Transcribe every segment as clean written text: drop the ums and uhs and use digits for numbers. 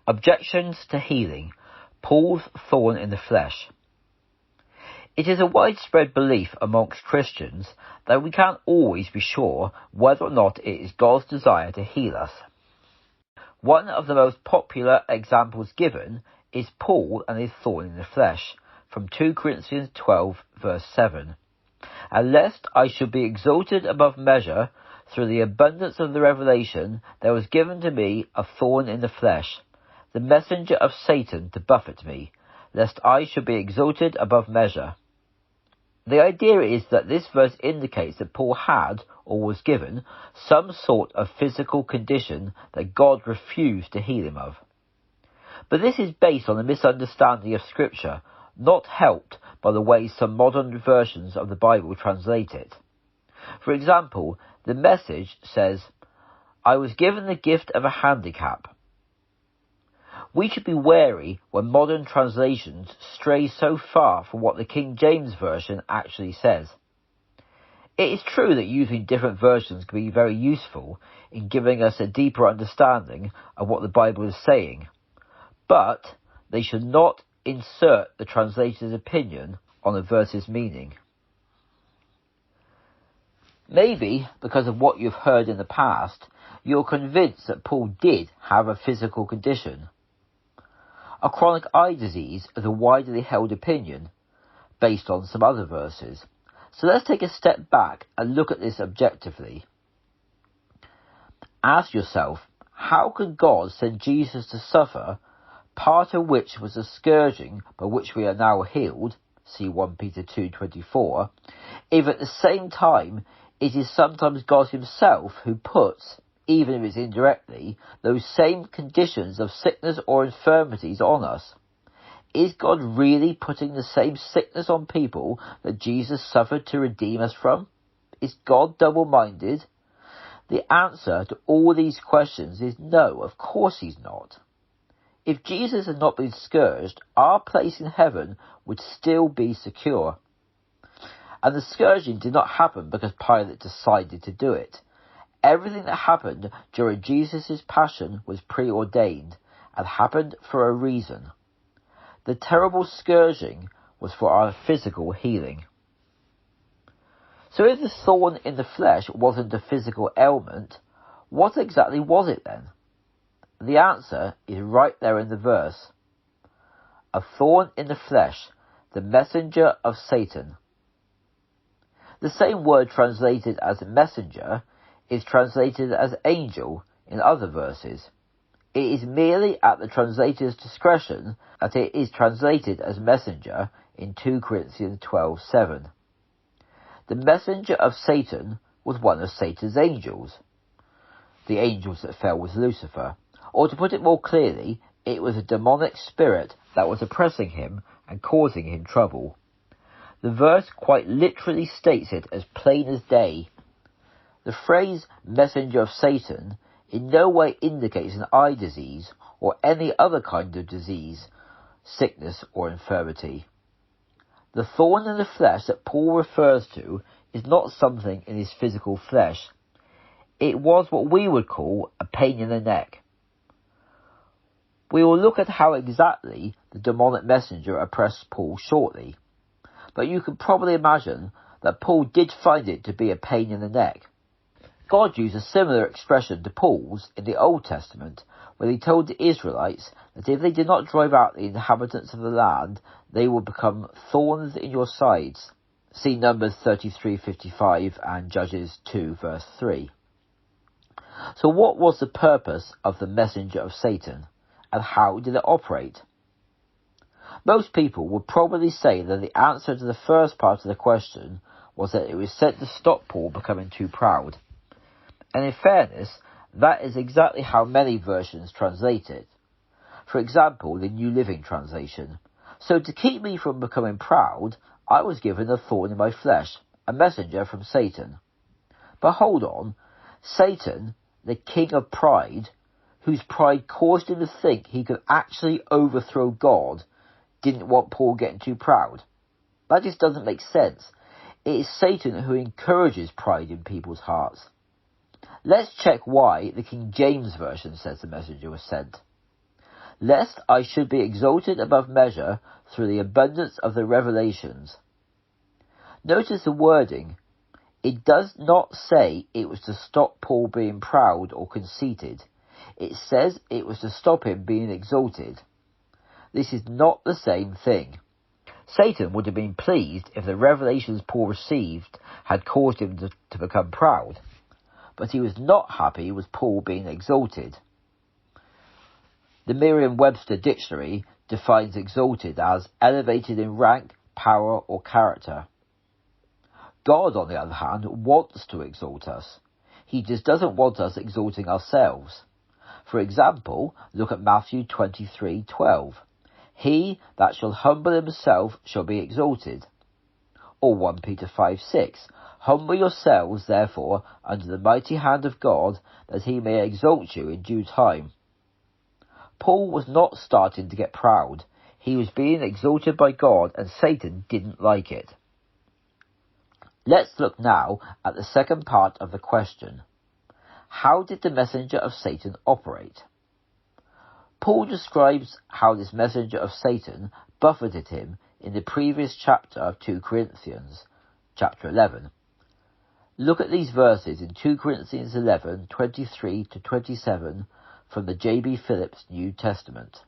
Objections to healing. Paul's thorn in the flesh. It is a widespread belief amongst Christians that we can't always be sure whether or not it is God's desire to heal us. One of the most popular examples given is Paul and his thorn in the flesh, from 2 Corinthians 12 verse 7. And lest I should be exalted above measure through the abundance of the revelation, there was given to me a thorn in the flesh, the messenger of Satan to buffet me, lest I should be exalted above measure. The idea is that this verse indicates that Paul had, or was given, some sort of physical condition that God refused to heal him of. But this is based on a misunderstanding of Scripture, not helped by the way some modern versions of the Bible translate it. For example, the Message says, I was given the gift of a handicap. We should be wary when modern translations stray so far from what the King James Version actually says. It is true that using different versions can be very useful in giving us a deeper understanding of what the Bible is saying, but they should not insert the translator's opinion on a verse's meaning. Maybe, because of what you've heard in the past, you're convinced that Paul did have a physical condition. A chronic eye disease is a widely held opinion, based on some other verses. So let's take a step back and look at this objectively. Ask yourself, how could God send Jesus to suffer, part of which was a scourging by which we are now healed, see 1 Peter 2:24, if at the same time it is sometimes God himself who puts, even if it's indirectly, those same conditions of sickness or infirmities on us? Is God really putting the same sickness on people that Jesus suffered to redeem us from? Is God double-minded? The answer to all these questions is no, of course he's not. If Jesus had not been scourged, our place in heaven would still be secure. And the scourging did not happen because Pilate decided to do it. Everything that happened during Jesus' passion was preordained and happened for a reason. The terrible scourging was for our physical healing. So if the thorn in the flesh wasn't a physical ailment, what exactly was it then? The answer is right there in the verse. A thorn in the flesh, the messenger of Satan. The same word translated as messenger is translated as angel in other verses. It is merely at the translator's discretion that it is translated as messenger in 2 Corinthians 12:7. The messenger of Satan was one of Satan's angels, the angels that fell with Lucifer. Or to put it more clearly, it was a demonic spirit that was oppressing him and causing him trouble. The verse quite literally states it as plain as day. The phrase messenger of Satan in no way indicates an eye disease or any other kind of disease, sickness or infirmity. The thorn in the flesh that Paul refers to is not something in his physical flesh. It was what we would call a pain in the neck. We will look at how exactly the demonic messenger oppressed Paul shortly, but you can probably imagine that Paul did find it to be a pain in the neck. God used a similar expression to Paul's in the Old Testament, when he told the Israelites that if they did not drive out the inhabitants of the land, they would become thorns in your sides. See Numbers 33:55 and Judges 2 verse 3. So what was the purpose of the messenger of Satan, and how did it operate? Most people would probably say that the answer to the first part of the question was that it was sent to stop Paul becoming too proud. And in fairness, that is exactly how many versions translate it. For example, the New Living Translation. So to keep me from becoming proud, I was given a thorn in my flesh, a messenger from Satan. But hold on, Satan, the king of pride, whose pride caused him to think he could actually overthrow God, didn't want Paul getting too proud. That just doesn't make sense. It is Satan who encourages pride in people's hearts. Let's check why the King James Version says the messenger was sent. lest I should be exalted above measure through the abundance of the revelations. Notice the wording. It does not say it was to stop Paul being proud or conceited. It says it was to stop him being exalted. This is not the same thing. Satan would have been pleased if the revelations Paul received had caused him to become proud, but he was not happy with Paul being exalted. The Merriam-Webster dictionary defines exalted as elevated in rank, power, or character. God, on the other hand, wants to exalt us. He just doesn't want us exalting ourselves. For example, look at Matthew 23:12. He that shall humble himself shall be exalted. Or 1 Peter 5:6. Humble yourselves, therefore, under the mighty hand of God, that he may exalt you in due time. Paul was not starting to get proud. He was being exalted by God, and Satan didn't like it. Let's look now at the second part of the question. How did the messenger of Satan operate? Paul describes how this messenger of Satan buffeted him in the previous chapter of 2 Corinthians, chapter 11. Look at these verses in 2 Corinthians 11:23-27 from the J.B. Phillips New Testament.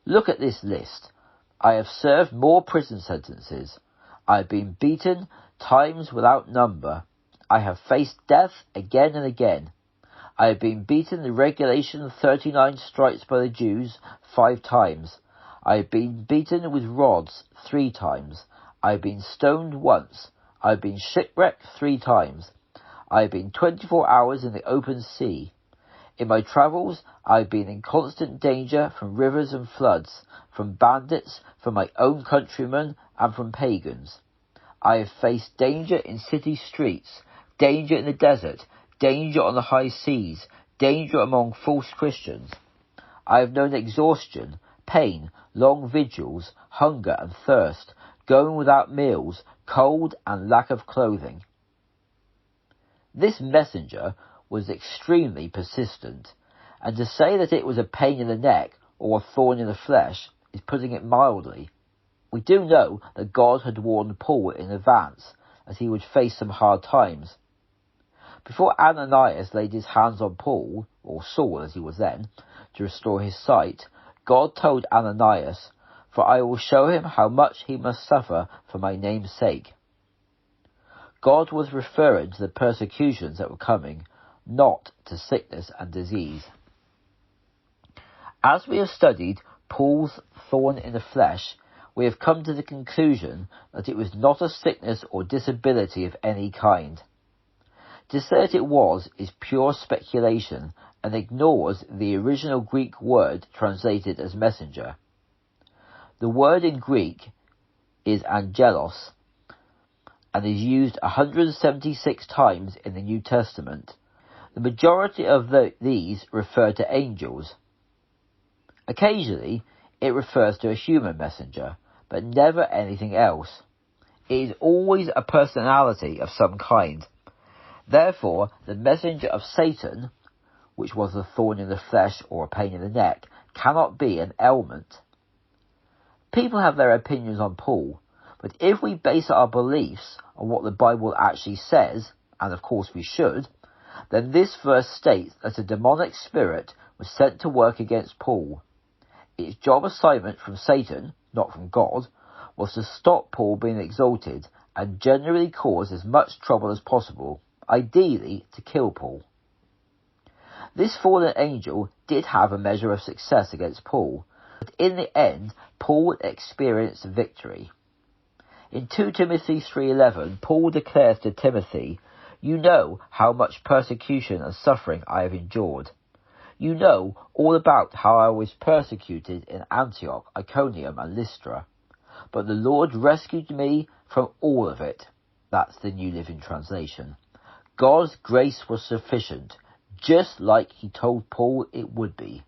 Look at this list. I have served more prison sentences. I have been beaten times without number. I have faced death again and again. I have been beaten the regulation 39 stripes by the Jews 5 times. I have been beaten with rods 3 times. I have been stoned once. I have been shipwrecked 3 times. I have been 24 hours in the open sea. In my travels, I have been in constant danger from rivers and floods, from bandits, from my own countrymen, and from pagans. I have faced danger in city streets, danger in the desert, danger on the high seas, danger among false Christians. I have known exhaustion, pain, long vigils, hunger and thirst, going without meals, cold and lack of clothing. This messenger was extremely persistent, and to say that it was a pain in the neck or a thorn in the flesh is putting it mildly. We do know that God had warned Paul in advance that he would face some hard times. Before Ananias laid his hands on Paul, or Saul as he was then, to restore his sight, God told Ananias, "For I will show him how much he must suffer for my name's sake." God was referring to the persecutions that were coming, not to sickness and disease. As we have studied Paul's thorn in the flesh, we have come to the conclusion that it was not a sickness or disability of any kind. To say that it was is pure speculation and ignores the original Greek word translated as messenger. The word in Greek is angelos and is used 176 times in the New Testament. The majority of these refer to angels. Occasionally, it refers to a human messenger, but never anything else. It is always a personality of some kind. Therefore, the messenger of Satan, which was a thorn in the flesh or a pain in the neck, cannot be an ailment. People have their opinions on Paul, but if we base our beliefs on what the Bible actually says, and of course we should, then this verse states that a demonic spirit was sent to work against Paul. Its job assignment from Satan, not from God, was to stop Paul being exalted and generally cause as much trouble as possible, ideally to kill Paul. This fallen angel did have a measure of success against Paul, but in the end, Paul experienced victory. In 2 Timothy 3:11, Paul declares to Timothy, "You know how much persecution and suffering I have endured. You know all about how I was persecuted in Antioch, Iconium, and Lystra. But the Lord rescued me from all of it." That's the New Living Translation. God's grace was sufficient, just like he told Paul it would be.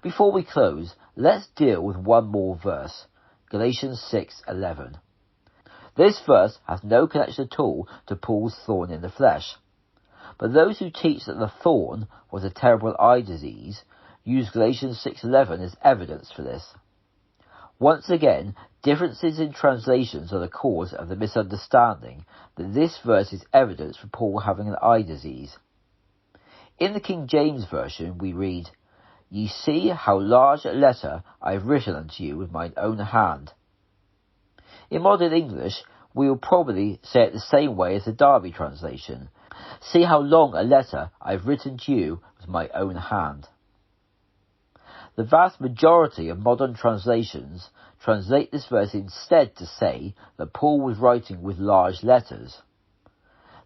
Before we close, let's deal with one more verse, Galatians 6:11. This verse has no connection at all to Paul's thorn in the flesh. But those who teach that the thorn was a terrible eye disease use Galatians 6:11 as evidence for this. Once again, differences in translations are the cause of the misunderstanding that this verse is evidence for Paul having an eye disease. In the King James Version we read, "Ye see how large a letter I have written unto you with mine own hand." In modern English, we will probably say it the same way as the Darby translation. "See how long a letter I have written to you with my own hand." The vast majority of modern translations translate this verse instead to say that Paul was writing with large letters.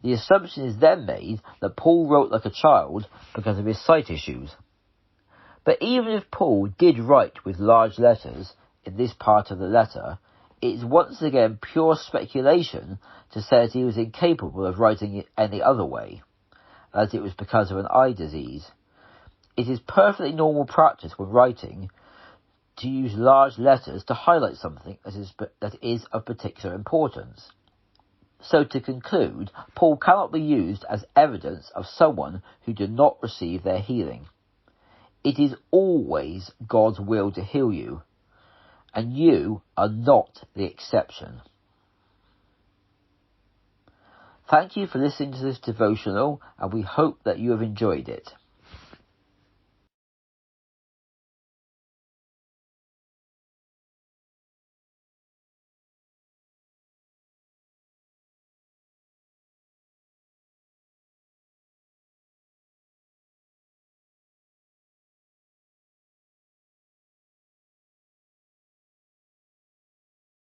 The assumption is then made that Paul wrote like a child because of his sight issues. But even if Paul did write with large letters in this part of the letter, it is once again pure speculation to say that he was incapable of writing it any other way, as it was because of an eye disease. It is perfectly normal practice when writing to use large letters to highlight something that is of particular importance. So to conclude, Paul cannot be used as evidence of someone who did not receive their healing. It is always God's will to heal you, and you are not the exception. Thank you for listening to this devotional, and we hope that you have enjoyed it.